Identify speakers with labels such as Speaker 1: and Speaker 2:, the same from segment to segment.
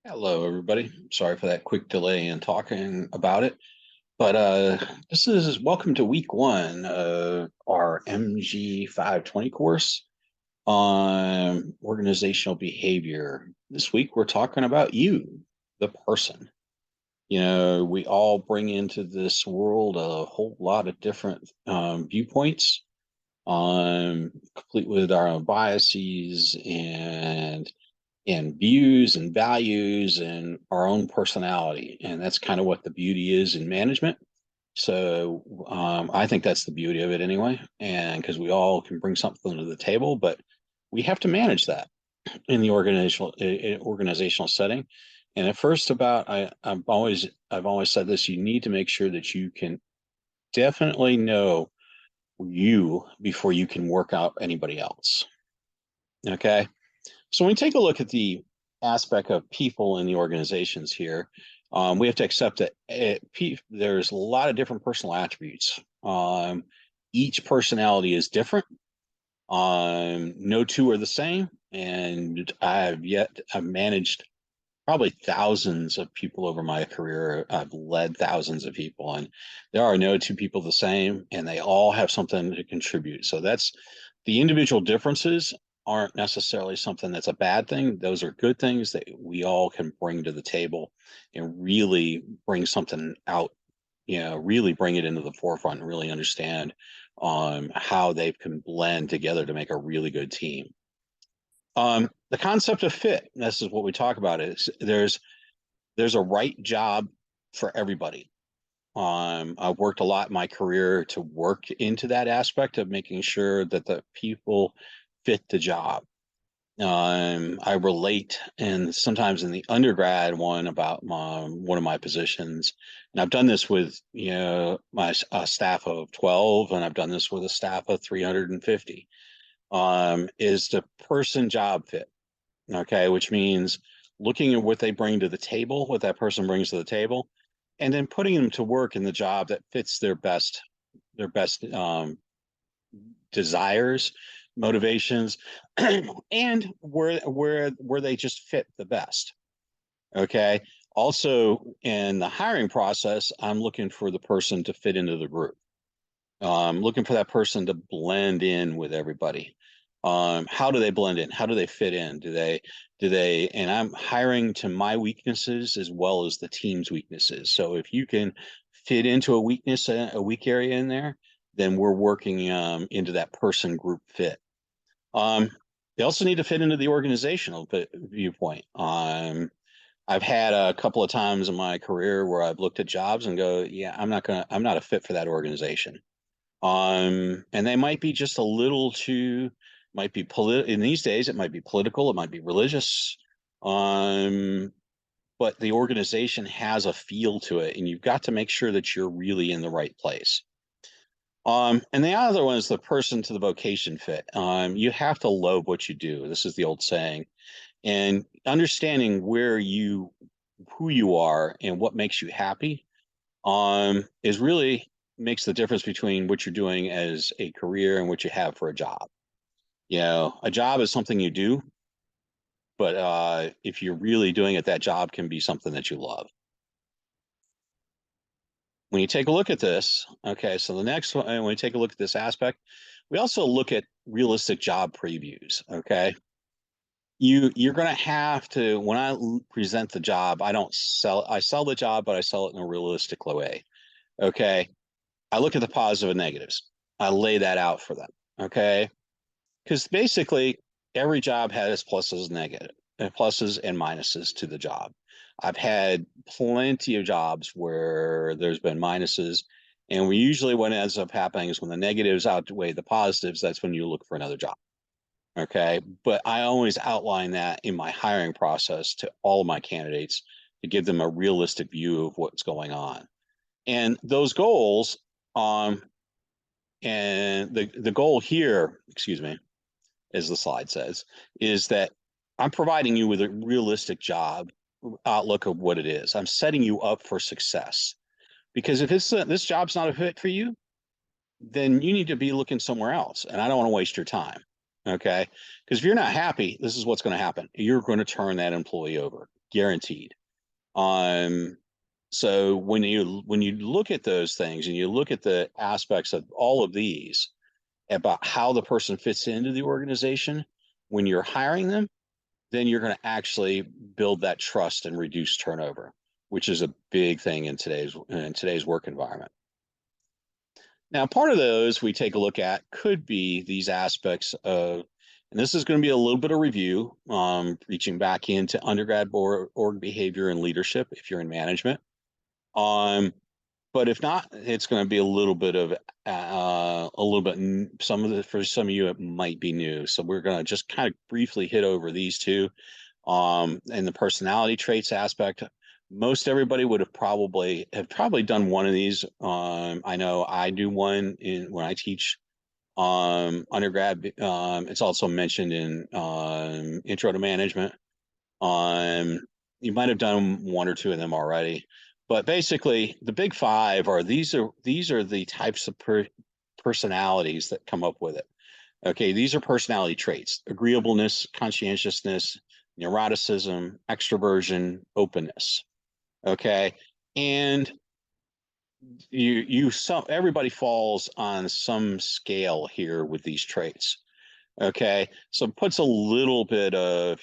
Speaker 1: Hello, everybody. Sorry for that quick delay in talking about it. But this is welcome to week one of our MG 520 course on organizational behavior. This week, we're talking about you, the person. We all bring into this world a whole lot of different viewpoints, complete with our own biases and views and values and our own personality. And that's kind of what the beauty is in management. So I think that's the beauty of it anyway. And because we all can bring something to the table, but we have to manage that in the organizational setting. And at first about I've always said this, you need to make sure that you can definitely know you before you can work out anybody else. Okay. So when we take a look at the aspect of people in the organizations here, we have to accept that there's a lot of different personal attributes. Each personality is different. No two are the same, and I've managed probably thousands of people over my career. I've led thousands of people, and there are no two people the same, and they all have something to contribute. So that's the individual differences aren't necessarily something that's a bad thing. Those are good things that we all can bring to the table and really bring something out, really bring it into the forefront and really understand how they can blend together to make a really good team. The concept of fit, this is what we talk about, is there's a right job for everybody. I've worked a lot in my career to work into that aspect of making sure that the people fit the job. I relate, and sometimes in the undergrad one about one of my positions, and I've done this with my staff of 12, and I've done this with a staff of 350. Is the person job fit? Okay, which means looking at what they bring to the table, what that person brings to the table, and then putting them to work in the job that fits their best desires, motivations, and where they just fit the best. Okay. Also, in the hiring process, I'm looking for the person to fit into the group. Looking for that person to blend in with everybody. How do they blend in? How do they fit in? And I'm hiring to my weaknesses as well as the team's weaknesses. So if you can fit into a weak area in there, then we're working into that person group fit. Um, they also need to fit into the organizational viewpoint. I've had a couple of times in my career where I've looked at jobs and go, yeah, I'm not a fit for that organization. And they might be just a little too, might be in these days, it might be political, it might be religious. Um, but the organization has a feel to it, and you've got to make sure that you're really in the right place. And the other one is the person to the vocation fit. You have to love what you do. This is the old saying, and understanding who you are and what makes you happy, is really makes the difference between what you're doing as a career and what you have for a job. A job is something you do, but if you're really doing it, that job can be something that you love. When you take a look at this, okay, so the next one, when we take a look at this aspect, we also look at realistic job previews. Okay, you're going to have to, when I present the job, I sell the job, but I sell it in a realistic way. Okay, I look at the positive and negatives. I lay that out for them. Okay, because basically every job has pluses and negative pluses and minuses to the job. I've had plenty of jobs where there's been minuses, and we usually what ends up happening is when the negatives outweigh the positives, that's when you look for another job. Okay, but I always outline that in my hiring process to all of my candidates to give them a realistic view of what's going on. And those goals, and the goal here, excuse me, as the slide says, is that I'm providing you with a realistic job outlook of what it is. I'm setting you up for success. Because if this job's not a fit for you, then you need to be looking somewhere else. And I don't want to waste your time. Okay. Because if you're not happy, this is what's going to happen. You're going to turn that employee over guaranteed. So when you look at those things and you look at the aspects of all of these about how the person fits into the organization when you're hiring them, then you're going to actually build that trust and reduce turnover, which is a big thing in today's work environment. Now, part of those we take a look at could be these aspects of, and this is going to be a little bit of review, reaching back into undergrad org behavior and leadership if you're in management. But if not, it's going to be a little bit of for some of you it might be new. So we're going to just kind of briefly hit over these two. And the personality traits aspect, most everybody would have probably done one of these. I know I do one when I teach undergrad. It's also mentioned in Intro to Management. You might have done one or two of them already, but basically the big five are these are the types of personalities that come up with it. Okay, these are personality traits: agreeableness, conscientiousness, neuroticism, extroversion, openness. Okay, and everybody falls on some scale here with these traits. Okay, so it puts a little bit of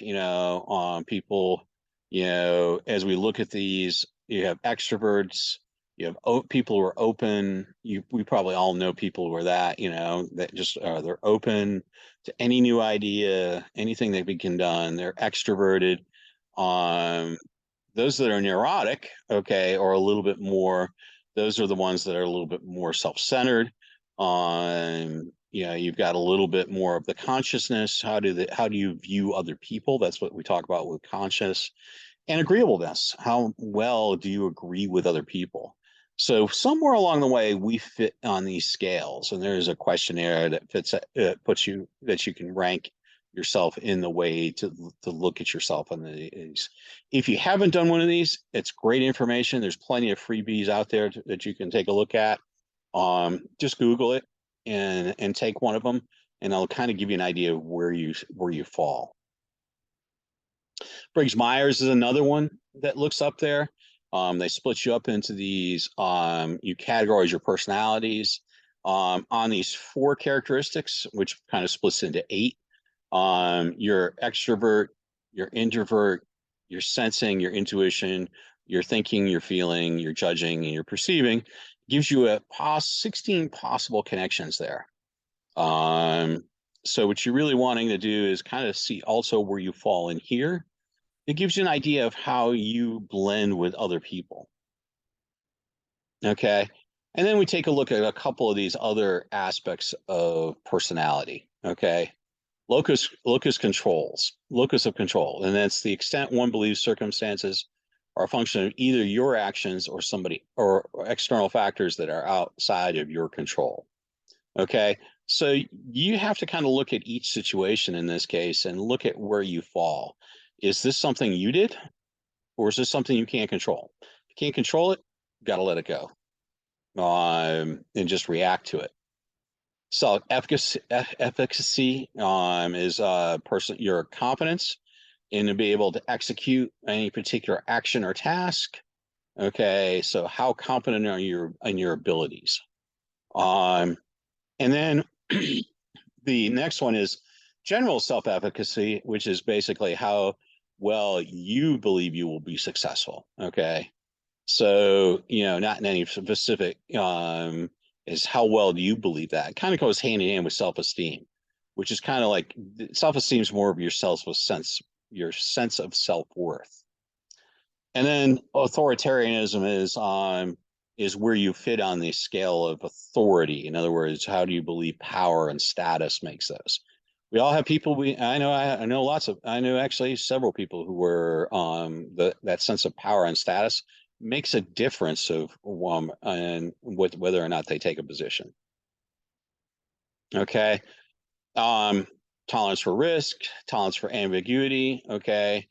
Speaker 1: people, as we look at these. You have extroverts, you have people who are open. We probably all know people who are that just they're open to any new idea, anything that can done. They're extroverted. Those that are neurotic, okay, or a little bit more, those are the ones that are a little bit more self-centered. You've got a little bit more of the consciousness. How do you view other people? That's what we talk about with conscious. And agreeableness. How well do you agree with other people? So somewhere along the way, we fit on these scales, and there's a questionnaire that puts you that you can rank yourself in the way to look at yourself on these. If you haven't done one of these, it's great information. There's plenty of freebies out there that you can take a look at. Just Google it and take one of them, and I'll kind of give you an idea of where you fall. Briggs-Myers is another one that looks up there. They split you up into these, you categorize your personalities on these 4 characteristics, which kind of splits into 8. Your extrovert, your introvert, your sensing, your intuition, your thinking, your feeling, your judging, and your perceiving gives you 16 possible connections there. So what you're really wanting to do is kind of see also where you fall in here. It gives you an idea of how you blend with other people. Okay. And then we take a look at a couple of these other aspects of personality. Okay. Locus of control. And that's the extent one believes circumstances are a function of either your actions or somebody or external factors that are outside of your control. Okay. So you have to kind of look at each situation in this case and look at where you fall. Is this something you did, or is this something you can't control? If you can't control it, got to let it go, and just react to it. So efficacy is your competence in to be able to execute any particular action or task. Okay, so how competent are you in your abilities? And then the next one is general self-efficacy, which is basically how well you believe you will be successful. Okay. So, not in any specific, is how well do you believe that? It kind of goes hand in hand with self-esteem, which is kind of like self-esteem is more of your sense of self-worth. And then authoritarianism is where you fit on the scale of authority. In other words, how do you believe power and status makes those? We all have people I know actually several people who were that sense of power and status makes a difference of and with whether or not they take a position. Okay. Tolerance for risk, tolerance for ambiguity. Okay.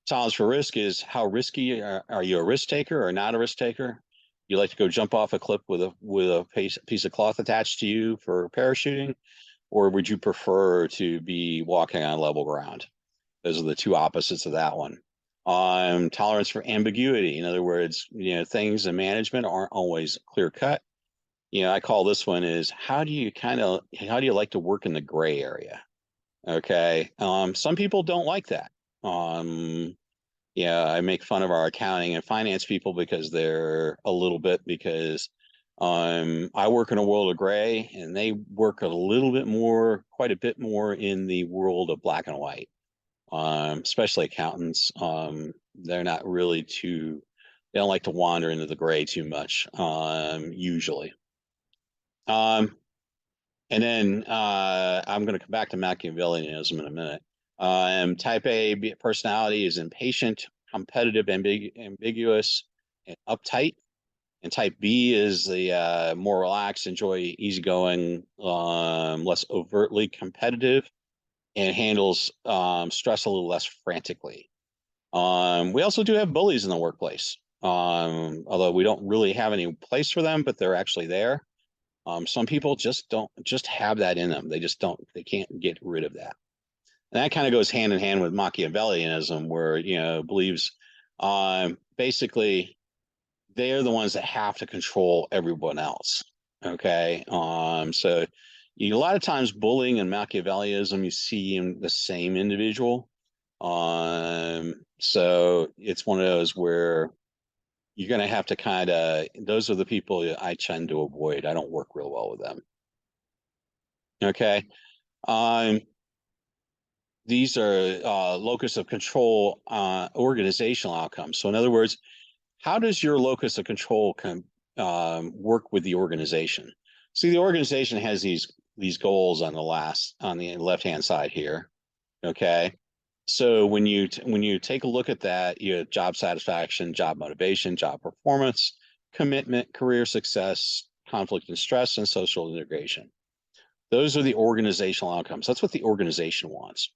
Speaker 1: Tolerance for risk is how risky are you a risk taker or not a risk taker? You like to go jump off a cliff with a piece of cloth attached to you for parachuting, or would you prefer to be walking on level ground? Those are the two opposites of that one. Tolerance for ambiguity. In other words, things in management aren't always clear cut. I call this one is how do you like to work in the gray area? Okay. Some people don't like that. Um, yeah, I make fun of our accounting and finance people because they're a little bit because I work in a world of gray and they work a little bit more, quite a bit more in the world of black and white. Especially accountants. They're not really too, they don't like to wander into the gray too much, usually. Um, and then I'm going to come back to Machiavellianism in a minute. Type A personality is impatient, competitive, ambiguous, and uptight. And type B is the more relaxed, enjoy easygoing, less overtly competitive, and handles stress a little less frantically. We also do have bullies in the workplace, although we don't really have any place for them, but they're actually there. Some people just have that in them. They can't get rid of that. And that kind of goes hand in hand with Machiavellianism, where, believes basically they're the ones that have to control everyone else. Okay. So a lot of times bullying and Machiavellianism, you see in the same individual. So it's one of those where you're going to have to those are the people I tend to avoid. I don't work real well with them. Okay. Um, these are locus of control organizational outcomes. So in other words, how does your locus of control work with the organization? See, the organization has these goals on the left hand side here. Okay. So when you take a look at that, you have job satisfaction, job motivation, job performance, commitment, career success, conflict and stress, and social integration. Those are the organizational outcomes. That's what the organization wants.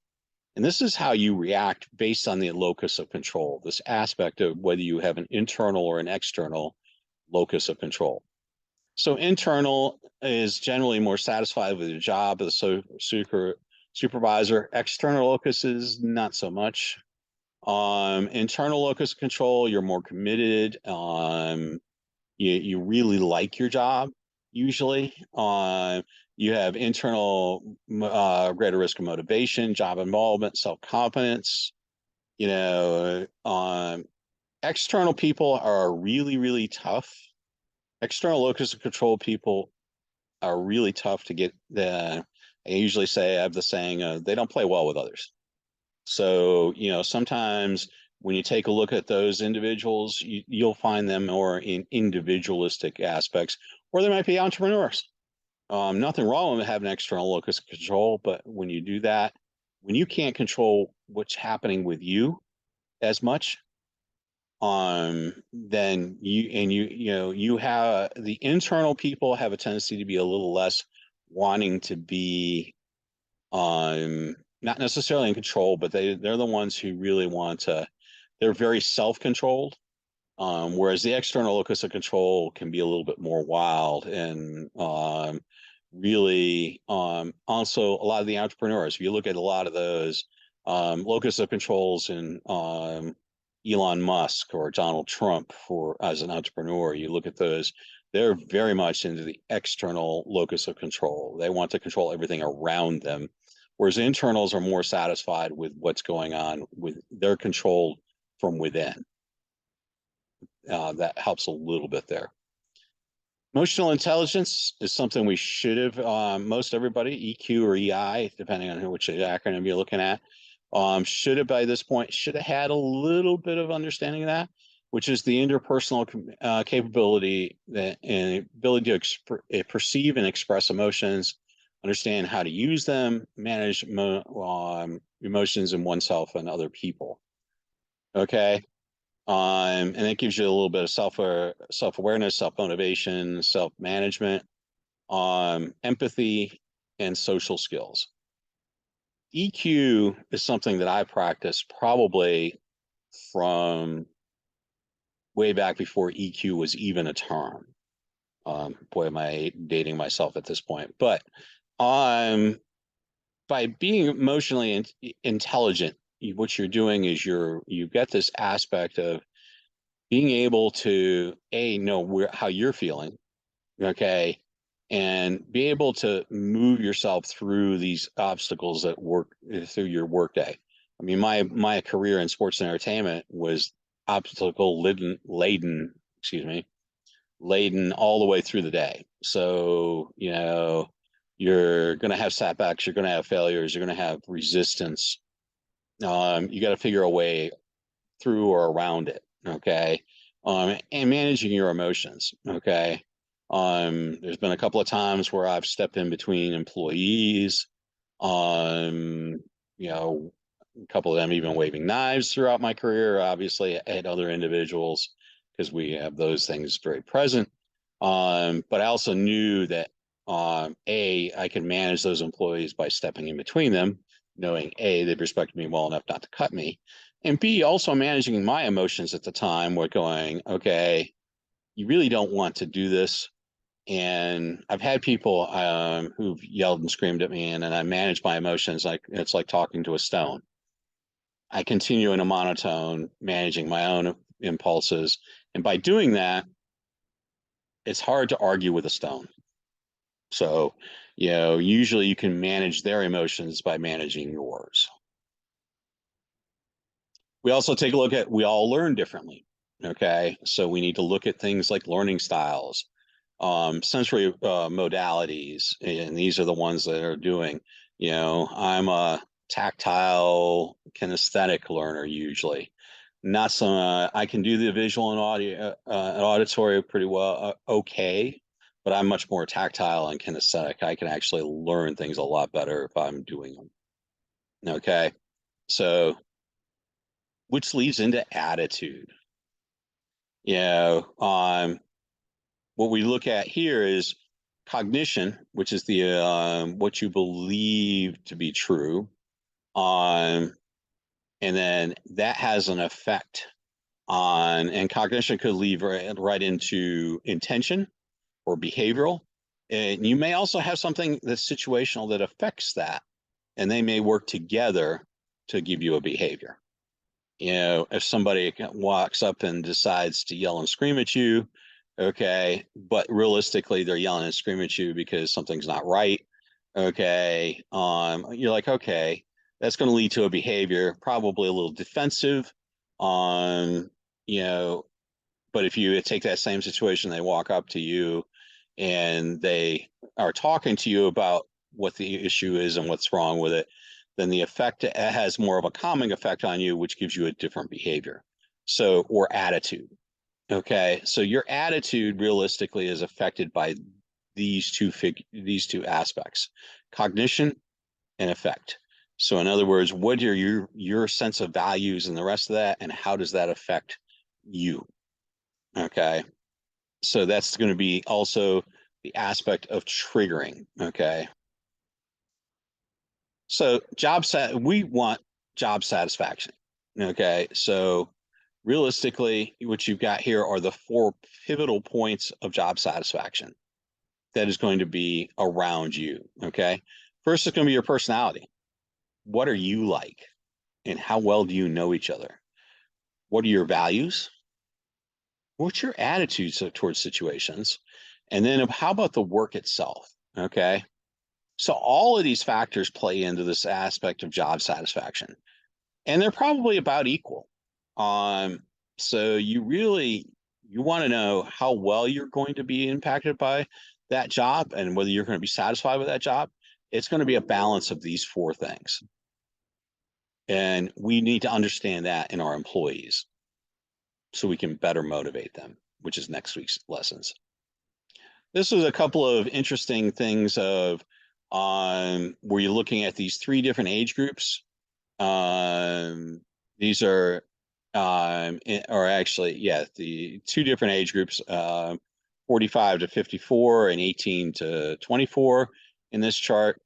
Speaker 1: And this is how you react based on the locus of control, this aspect of whether you have an internal or an external locus of control. So internal is generally more satisfied with the job of the supervisor. External locus is not so much. Internal locus of control, you're more committed. You really like your job usually. You have internal greater risk of motivation, job involvement, self-confidence. You know, external people are really, really tough. External locus of control people are really tough to get. I usually say, I have the saying, they don't play well with others. So, sometimes when you take a look at those individuals, you'll find them more in individualistic aspects, or they might be entrepreneurs. Nothing wrong with having external locus of control, but when you do that, when you can't control what's happening with you as much, then you have the internal people have a tendency to be a little less wanting to be not necessarily in control, but they're the ones who really want to, they're very self-controlled. Whereas the external locus of control can be a little bit more wild and really also a lot of the entrepreneurs. If you look at a lot of those locus of controls in Elon Musk or Donald Trump for as an entrepreneur, you look at those, they're very much into the external locus of control. They want to control everything around them, whereas internals are more satisfied with what's going on with they're controlled from within. That helps a little bit there. Emotional intelligence is something we should have, most everybody, EQ or EI, depending on which acronym you're looking at, should have by this point, should have had a little bit of understanding of that, which is the interpersonal capability and ability to perceive and express emotions, understand how to use them, manage emotions in oneself and other people. Okay. And it gives you a little bit of self-awareness, self-motivation, self-management, empathy, and social skills. EQ is something that I practiced probably from way back before EQ was even a term. Boy, am I dating myself at this point. But by being emotionally intelligent, what you're doing is you get this aspect of being able to know how you're feeling, okay, and be able to move yourself through these obstacles at work through your workday. I mean, my career in sports and entertainment was obstacle laden, excuse me, laden all the way through the day. So, you're going to have setbacks, you're going to have failures, you're going to have resistance. You got to figure a way through or around it. Okay. And managing your emotions. Okay. There's been a couple of times where I've stepped in between employees. Um, a couple of them even waving knives throughout my career, obviously, at other individuals, because we have those things very present. But I also knew that I could manage those employees by stepping in between them, knowing they'd respect me well enough not to cut me, and B, also managing my emotions at the time, with going, okay, you really don't want to do this. And I've had people who've yelled and screamed at me, and I manage my emotions like it's like talking to a stone. I continue in a monotone, managing my own impulses. And by doing that, it's hard to argue with a stone. So, usually you can manage their emotions by managing yours. We also take a look at, we all learn differently. Okay. So we need to look at things like learning styles, sensory modalities, and these are the ones that are doing, I'm a tactile kinesthetic learner usually. Not some, I can do the visual and audio, and auditory pretty well, okay, but I'm much more tactile and kinesthetic. I can actually learn things a lot better if I'm doing them. Okay. So, which leads into attitude. What we look at here is cognition, which is the what you believe to be true, and then that has an effect on, and cognition could lead right into intention or behavioral. And you may also have something that's situational that affects that, and they may work together to give you a behavior. If somebody walks up and decides to yell and scream at you, okay, but realistically they're yelling and screaming at you because something's not right, okay, you're like, okay, that's going to lead to a behavior, probably a little defensive, um, you know, but if you take that same situation, they walk up to you and they are talking to you about what the issue is and what's wrong with it, then the effect, it has more of a calming effect on you, which gives you a different behavior. So, or attitude. Okay. So your attitude realistically is affected by these two aspects, cognition and effect. So in other words, what are your sense of values and the rest of that, and how does that affect you? Okay. So that's going to be also the aspect of triggering. Okay. So we want job satisfaction. Okay. So realistically, what you've got here are the four pivotal points of job satisfaction that is going to be around you. Okay. First is going to be your personality. What are you like? And how well do you know each other? What are your values? What's your attitude towards situations? And then how about the work itself? Okay. So all of these factors play into this aspect of job satisfaction, and they're probably about equal. Um, so you want to know how well you're going to be impacted by that job and whether you're going to be satisfied with that job. It's going to be a balance of these four things. And we need to understand that in our employees so we can better motivate them, which is next week's lessons. This was a couple of interesting things of where you're looking at these three different age groups. These are or actually, yeah, the two different age groups, 45 to 54 and 18 to 24 in this chart.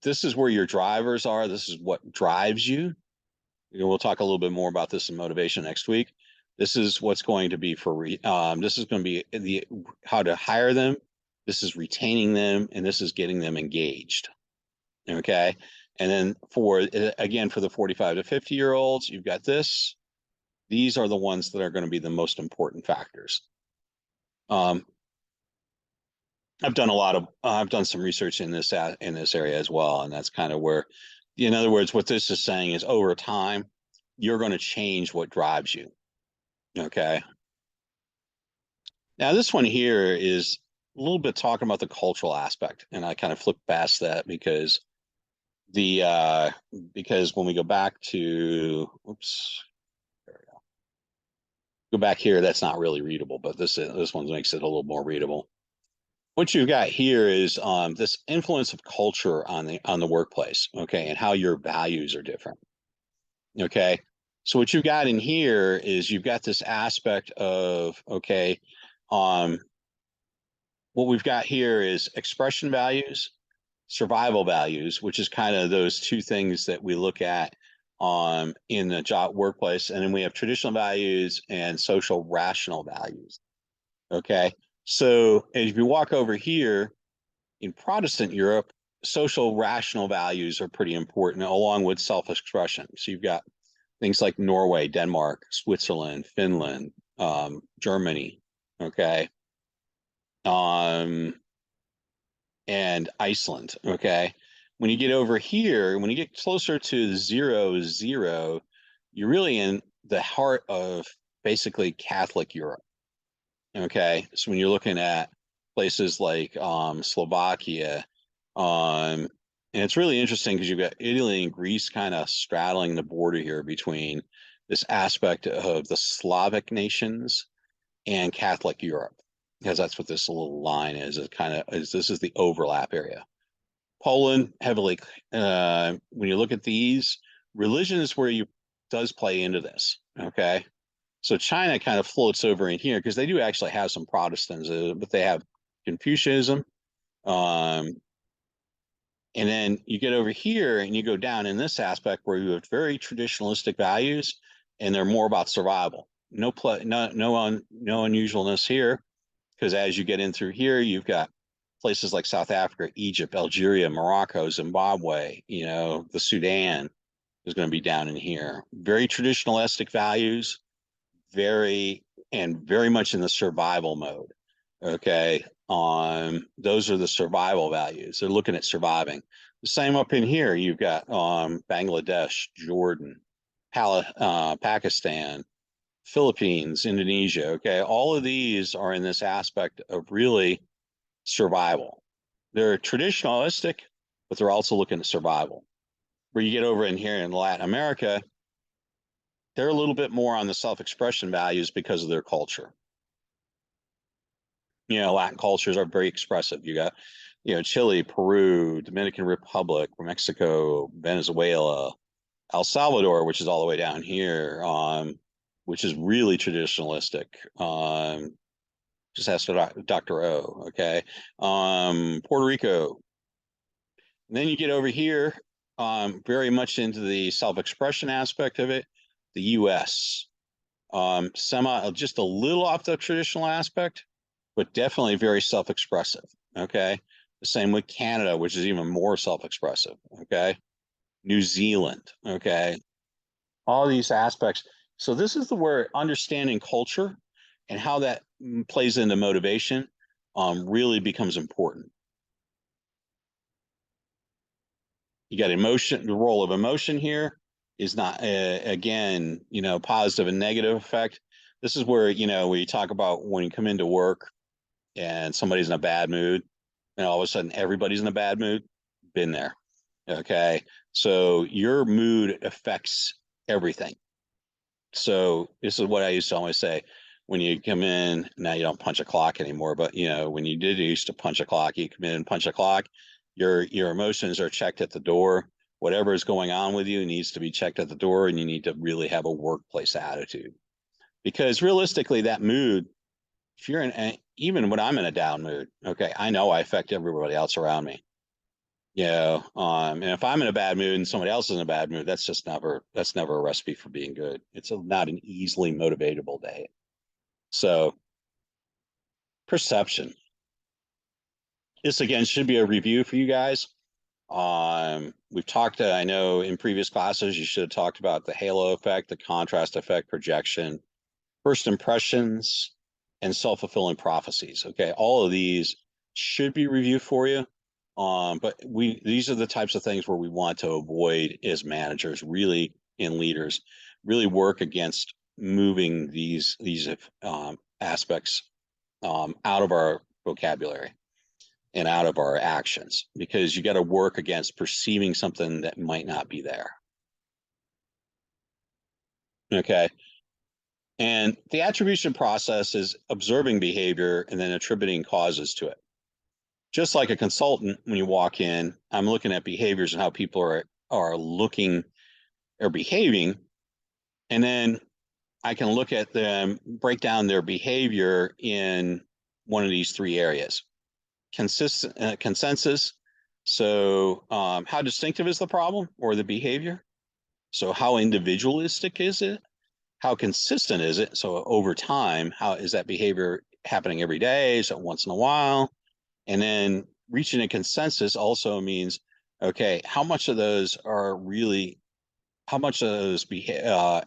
Speaker 1: This is where your drivers are. This is what drives you. We'll talk a little bit more about this in motivation next week. This is what's going to be this is going to be the how to hire them. This is retaining them, and this is getting them engaged. Okay. And then for, again, for the 45 to 50-year-olds, you've got this. These are the ones that are going to be the most important factors. I've done some research in this area as well, and that's kind of where, in other words, what this is saying is over time, you're going to change what drives you. Okay. Now this one here is a little bit talking about the cultural aspect, and I kind of flipped past that because because when we go back to, oops, there we go back here, that's not really readable, but this one makes it a little more readable. What you've got here is this influence of culture on the workplace, okay, and how your values are different. Okay. So what you've got in here is you've got this aspect of, okay, what we've got here is expression values, survival values, which is kind of those two things that we look at in the job workplace. And then we have traditional values and social rational values. Okay. So if you walk over here in Protestant Europe, social rational values are pretty important along with self-expression. So you've got things like Norway, Denmark, Switzerland, Finland, Germany, okay, and Iceland, okay. When you get over here, when you get closer to 0, you're really in the heart of basically Catholic Europe, okay. So when you're looking at places like Slovakia, and it's really interesting because you've got Italy and Greece kind of straddling the border here between this aspect of the Slavic nations and Catholic Europe, because that's what this little line is. It kind of is. This is the overlap area. Poland heavily. When you look at these, religion is where you does play into this. Okay, so China kind of floats over in here because they do actually have some Protestants, but they have Confucianism. And then you get over here and you go down in this aspect where you have very traditionalistic values and they're more about survival. No unusualness here, because as you get in through here, you've got places like South Africa, Egypt, Algeria, Morocco, Zimbabwe, the Sudan is going to be down in here. Very traditionalistic values, very much in the survival mode. Okay. Those are the survival values. They're looking at surviving. The same up in here. You've got Bangladesh, Jordan, Pakistan, Philippines, Indonesia. Okay. All of these are in this aspect of really survival. They're traditionalistic, but they're also looking at survival. Where you get over in here in Latin America, they're a little bit more on the self-expression values because of their culture. Latin cultures are very expressive. You got, Chile, Peru, Dominican Republic, Mexico, Venezuela, El Salvador, which is all the way down here, which is really traditionalistic. Just ask Dr. O, okay? Puerto Rico. And then you get over here, very much into the self-expression aspect of it, the U.S. Just a little off the traditional aspect, but definitely very self-expressive. Okay. The same with Canada, which is even more self-expressive. Okay. New Zealand. Okay. All these aspects. So this is where understanding culture and how that plays into motivation really becomes important. You got emotion. The role of emotion here is not, again, positive and negative effect. This is where, we talk about when you come into work and somebody's in a bad mood and all of a sudden everybody's in a bad mood. Been there. Okay. So your mood affects everything. So this is what I used to always say. When you come in, now you don't punch a clock anymore, but when you did used to punch a clock, you come in and punch a clock, your emotions are checked at the door. Whatever is going on with you needs to be checked at the door, and you need to really have a workplace attitude. Because realistically, that mood, if you're even when I'm in a down mood, okay, I know I affect everybody else around me. And if I'm in a bad mood and somebody else is in a bad mood, that's never a recipe for being good. It's not an easily motivatable day. So perception. This again should be a review for you guys. We've talked, I know in previous classes, you should have talked about the halo effect, the contrast effect, projection, first impressions, and self-fulfilling prophecies. Okay, all of these should be reviewed for you. But these are the types of things where we want to avoid as managers, really, and leaders, really work against moving these aspects out of our vocabulary and out of our actions, because you got to work against perceiving something that might not be there. Okay. And the attribution process is observing behavior and then attributing causes to it. Just like a consultant, when you walk in, I'm looking at behaviors and how people are looking or behaving, and then I can look at them, break down their behavior in one of these three areas. Consensus. So, how distinctive is the problem or the behavior? So, how individualistic is it? How consistent is it? So, over time, how is that behavior happening every day? So, once in a while? And then reaching a consensus also means, okay, how much of those are really, how much of those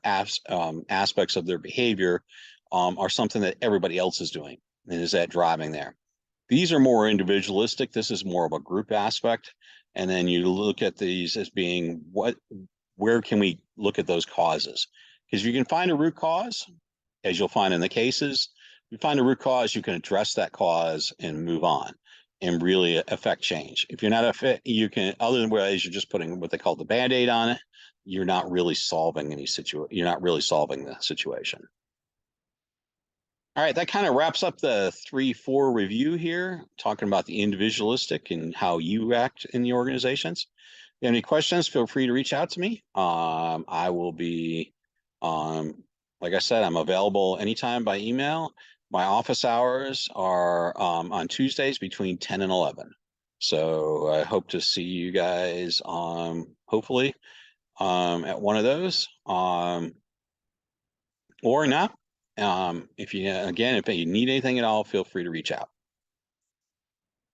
Speaker 1: aspects of their behavior are something that everybody else is doing? And is that driving there? These are more individualistic. This is more of a group aspect. And then you look at these as being where can we look at those causes? Because if you can find a root cause, as you'll find in the cases, you find a root cause, you can address that cause and move on and really affect change. If you're not a fit, you can, other than whereas you're just putting what they call the Band-Aid on it, you're not really solving any situation. You're not really solving the situation. All right, that kind of wraps up the 3-4 review here, talking about the individualistic and how you act in the organizations. If you have any questions, feel free to reach out to me. I will be, like I said, I'm available anytime by email. My office hours are on Tuesdays between 10 and 11. So I hope to see you guys, hopefully, at one of those, or not. If you need anything at all, feel free to reach out.